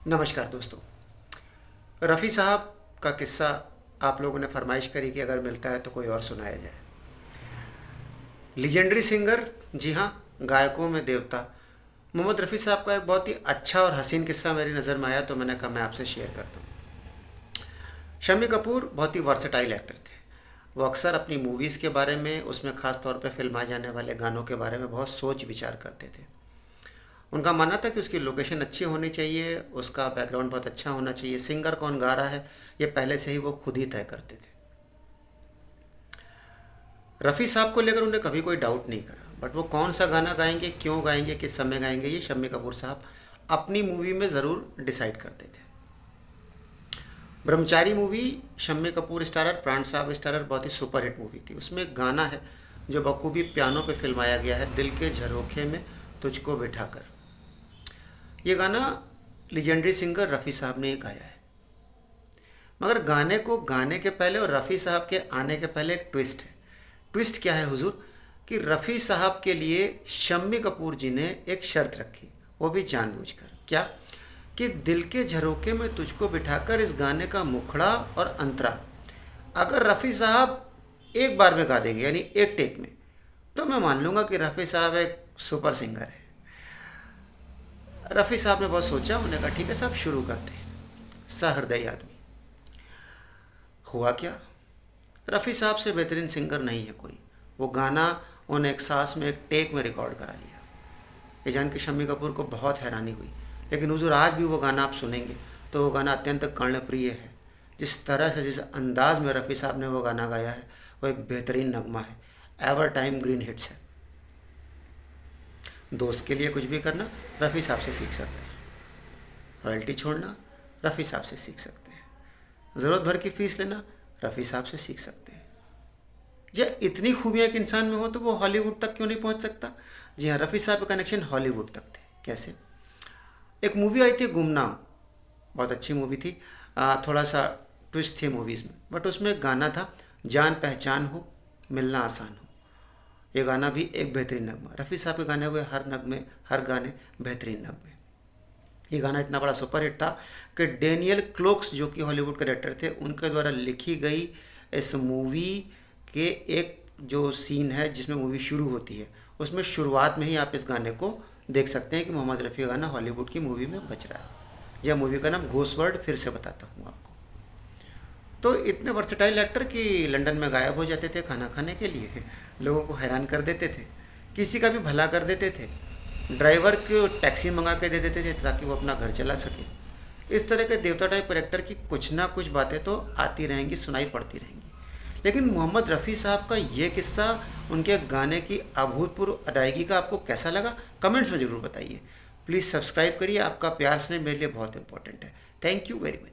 नमस्कार दोस्तों। रफ़ी साहब का किस्सा आप लोगों ने फरमाइश करी कि अगर मिलता है तो कोई और सुनाया जाए। लीजेंडरी सिंगर, जी हाँ, गायकों में देवता मोहम्मद रफ़ी साहब का एक बहुत ही अच्छा और हसीन किस्सा मेरी नज़र में आया तो मैंने कहा मैं आपसे शेयर करता हूँ। शम्मी कपूर बहुत ही वर्सेटाइल एक्टर थे। वो अक्सर अपनी मूवीज़ के बारे में, उसमें ख़ास तौर पे फिल्माए जाने वाले गानों के बारे में बहुत सोच विचार करते थे। उनका मानना था कि उसकी लोकेशन अच्छी होनी चाहिए, उसका बैकग्राउंड बहुत अच्छा होना चाहिए, सिंगर कौन गा रहा है ये पहले से ही वो खुद ही तय करते थे। रफ़ी साहब को लेकर उन्हें कभी कोई डाउट नहीं करा, बट वो कौन सा गाना गाएंगे, क्यों गाएंगे, किस समय गाएंगे, ये शम्मी कपूर साहब अपनी मूवी में ज़रूर डिसाइड करते थे। ब्रह्मचारी मूवी शम्मी कपूर स्टारर, प्राण साहब स्टारर बहुत ही सुपरहिट मूवी थी। उसमें एक गाना है जो बखूबी पियानो पे फिल्माया गया है, दिल के झरोखे में तुझको बिठाकर। ये गाना लीजेंडरी सिंगर रफ़ी साहब ने गाया है। मगर गाने को गाने के पहले और रफ़ी साहब के आने के पहले एक ट्विस्ट है। ट्विस्ट क्या है हुजूर, कि रफ़ी साहब के लिए शम्मी कपूर जी ने एक शर्त रखी, वो भी जानबूझकर। क्या? कि दिल के झरोके में तुझको बिठाकर इस गाने का मुखड़ा और अंतरा अगर रफ़ी साहब एक बार में गा देंगे, यानी एक टेक में, तो मैं मान लूँगा कि रफ़ी साहब एक सुपर सिंगर है। रफ़ी साहब ने बहुत सोचा, उन्होंने कहा ठीक है साहब, शुरू करते हैं। सहृदय आदमी। हुआ क्या, रफ़ी साहब से बेहतरीन सिंगर नहीं है कोई। वो गाना उन्हें एक सांस में, एक टेक में रिकॉर्ड करा लिया। ये जान के शम्मी कपूर को बहुत हैरानी हुई। लेकिन हुजूर, आज भी वो गाना आप सुनेंगे तो वो गाना अत्यंत कर्णप्रिय है। जिस तरह से, जिस अंदाज में रफ़ी साहब ने वो गाना गाया है, वो एक बेहतरीन नगमा है, एवर टाइम ग्रीन हिट्स है। दोस्त के लिए कुछ भी करना रफ़ी साहब से सीख सकते हैं। रॉयल्टी छोड़ना रफ़ी साहब से सीख सकते हैं। ज़रूरत भर की फ़ीस लेना रफ़ी साहब से सीख सकते हैं। जब इतनी खूबियाँ एक इंसान में हो तो वो हॉलीवुड तक क्यों नहीं पहुंच सकता? जी हाँ, रफ़ी साहब का कनेक्शन हॉलीवुड तक थे। कैसे? एक मूवी आई थी गुमनाम, बहुत अच्छी मूवी थी। थोड़ा सा ट्विस्ट थी मूवीज़ में, बट उसमें एक गाना था, जान पहचान हो मिलना आसान हो। ये गाना भी एक बेहतरीन नगमा। रफ़ी साहब के गाने हुए हर नगमे, हर गाने बेहतरीन नगमे। ये गाना इतना बड़ा सुपरहिट था कि डेनियल क्लोक्स, जो कि हॉलीवुड के डायरेक्टर थे, उनके द्वारा लिखी गई इस मूवी के एक जो सीन है जिसमें मूवी शुरू होती है, उसमें शुरुआत में ही आप इस गाने को देख सकते हैं कि मोहम्मद रफ़ी का गाना हॉलीवुड की मूवी में बज रहा है। यह मूवी का नाम घोस्टवर्ल्ड, फिर से बताता हूँ आपको। तो इतने वर्सेटाइल एक्टर कि लंदन में गायब हो जाते थे खाना खाने के लिए, लोगों को हैरान कर देते थे, किसी का भी भला कर देते थे, ड्राइवर को टैक्सी मंगा के दे देते थे ताकि वो अपना घर चला सके। इस तरह के देवता टाइप कैरेक्टर की कुछ ना कुछ बातें तो आती रहेंगी, सुनाई पड़ती रहेंगी। लेकिन मोहम्मद रफ़ी साहब का ये किस्सा, उनके गाने की अभूतपूर्व अदायगी का आपको कैसा लगा, कमेंट्स में ज़रूर बताइए। प्लीज़ सब्सक्राइब करिए, आपका प्यार स्नेह मेरे लिए बहुत इंपॉर्टेंट है। Thank you very much.